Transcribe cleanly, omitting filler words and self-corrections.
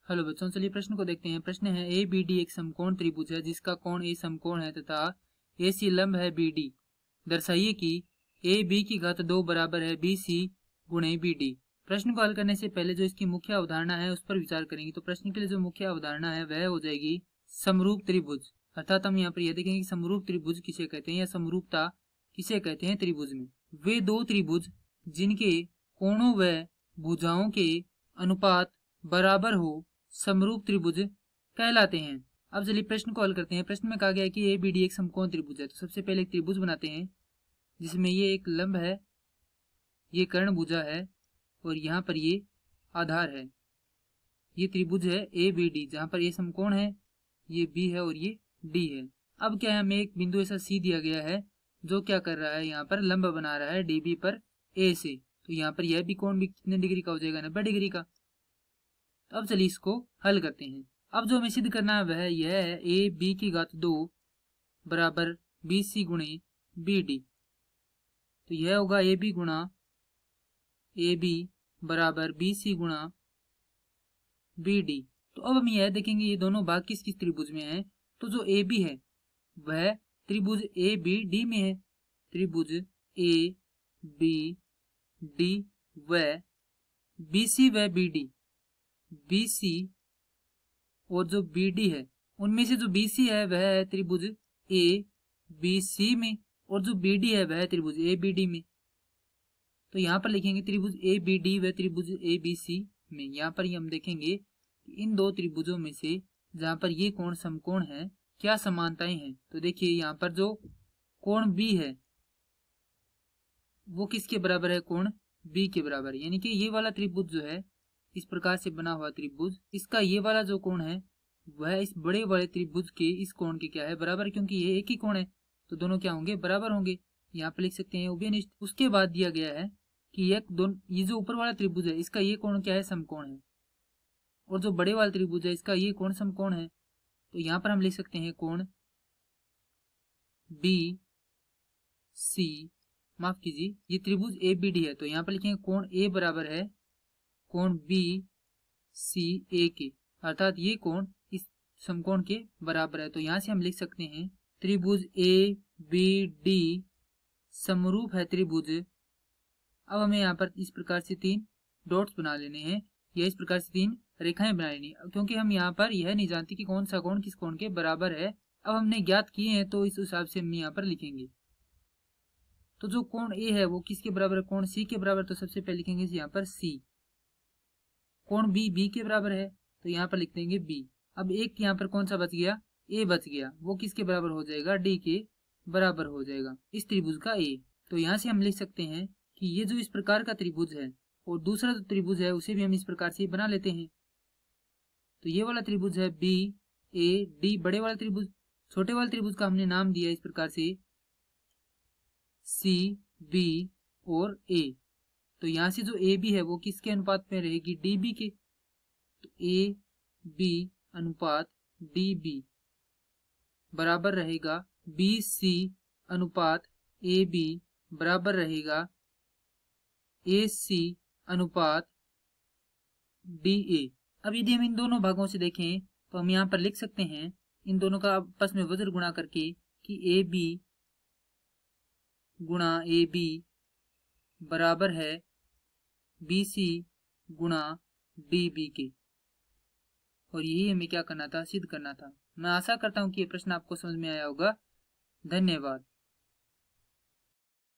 Hello बच्चों, चलिए प्रश्न को देखते हैं। प्रश्न है ए बी डी एक समकोण त्रिभुज है जिसका कोण ए समकोण है तथा ए सी लंब है बी डी। दर्शाइए कि ए बी की घात 2 बराबर है बी सी गुणे बी डी। प्रश्न को हल करने से पहले जो इसकी मुख्य अवधारणा है उस पर विचार करेंगे। तो प्रश्न के लिए जो मुख्य अवधारणा है वह हो जाएगी समरूप त्रिभुज। अर्थात हम यहाँ पर यह देखेंगे कि समरूप त्रिभुज किसे कहते हैं या समरूपता किसे कहते हैं त्रिभुज में। वे दो त्रिभुज जिनके कोणों व भुजाओं के अनुपात बराबर हो समरूप त्रिभुज कहलाते हैं। अब चलिए प्रश्न को हल करते हैं। प्रश्न में कहा गया है कि ए बी डी एक समकोण त्रिभुज है। तो सबसे पहले एक त्रिभुज बनाते हैं जिसमें ये एक लंब है, ये कर्ण भुजा है और यहाँ पर ये आधार है। ये त्रिभुज है ए बी डी जहाँ पर ये समकोण है, ये बी है और ये डी है। अब क्या है, हमें एक बिंदु ऐसा सी दिया गया है जो क्या कर रहा है, यहाँ पर लंब बना रहा है डी बी पर ए से। तो यहाँ पर यह भी कोण भी कितने डिग्री का हो जाएगा, 90 डिग्री का। तो अब चलिए इसको हल करते हैं। अब जो हमें सिद्ध करना है वह यह है ए बी की घात 2 बराबर बी सी गुणे बी डी। तो यह होगा ए बी गुणा ए बी बराबर बी सी गुणा बी डी। तो अब हम यह देखेंगे ये दोनों भाग किस किस त्रिभुज में है। तो जो ए बी है वह त्रिभुज ए बी डी में है। त्रिभुज ए बी डी व बी सी व बी डी, बी सी और जो बी डी है उनमें से जो बी सी है वह है त्रिभुज ए बी सी में और जो बी डी है वह है त्रिभुज ए बी डी में। तो यहाँ पर लिखेंगे त्रिभुज ए बी डी व त्रिभुज ए बी सी में। यहाँ पर हम देखेंगे कि इन दो त्रिभुजों में से जहाँ पर ये कोण समकोण है क्या समानताएं हैं। तो देखिए यहाँ पर जो कोण बी है वो किसके बराबर है, कोण बी के बराबर। यानी कि ये वाला त्रिभुज जो है इस प्रकार से बना हुआ त्रिभुज, इसका ये वाला जो कोण है वह इस बड़े वाले त्रिभुज के इस कोण के क्या है, बराबर। क्योंकि ये एक ही कोण है तो दोनों क्या होंगे, बराबर होंगे। यहाँ पे लिख सकते हैं उभयनिष्ठ। उसके बाद दिया गया है कि ये जो ऊपर वाला त्रिभुज है इसका ये कोण क्या है, समकोण है। और जो बड़े वाला त्रिभुज है इसका ये कोण समकोण है। तो यहाँ पर हम लिख सकते हैं कोण बी सी, माफ कीजिए, ये त्रिभुज ए बी डी है। तो यहाँ पर लिखेंगे कोण ए बराबर है कोण बी सी ए के, अर्थात ये कोण इस समकोण के बराबर है। तो यहाँ से हम लिख सकते हैं त्रिभुज ए बी डी समरूप है त्रिभुज। अब हमें यहाँ पर इस प्रकार से 3 डॉट्स बना लेने हैं या इस प्रकार से 3 रेखाएं बना लेनी है, क्योंकि हम यहाँ पर यह नहीं जानते कि कौन सा कोण किस कोण के बराबर है। अब हमने ज्ञात किए हैं तो इस हिसाब से हम यहाँ पर लिखेंगे। तो जो कोण ए है वो किसके बराबर है, कोण सी के बराबर। तो सबसे पहले लिखेंगे यहाँ पर सी। कोण बी बी के बराबर है तो यहाँ पर लिख देंगे बी। अब एक यहाँ पर कौन सा बच गया, ए बच गया, वो किसके बराबर हो जाएगा, डी के बराबर हो जाएगा, इस त्रिभुज का ए। तो यहाँ से हम लिख सकते हैं कि ये जो इस प्रकार का त्रिभुज है और दूसरा जो त्रिभुज है उसे भी हम इस प्रकार से बना लेते हैं। तो ये वाला त्रिभुज है बी ए डी, बड़े वाला त्रिभुज। छोटे वाले त्रिभुज का हमने नाम दिया इस प्रकार से सी बी और ए। तो यहाँ से जो ए बी है वो किसके अनुपात में रहेगी, डी बी के। तो ए बी अनुपात डी बी बराबर रहेगा बी सी अनुपात ए बी बराबर रहेगा ए सी अनुपात डी ए। अब यदि हम इन दोनों भागों से देखें तो हम यहाँ पर लिख सकते हैं इन दोनों का आपस में वज्र गुणा करके कि ए बी गुणा ए बी बराबर है बी सी गुणा डी बी के। और यही हमें क्या करना था, सिद्ध करना था। मैं आशा करता हूँ कि ये प्रश्न आपको समझ में आया होगा। धन्यवाद।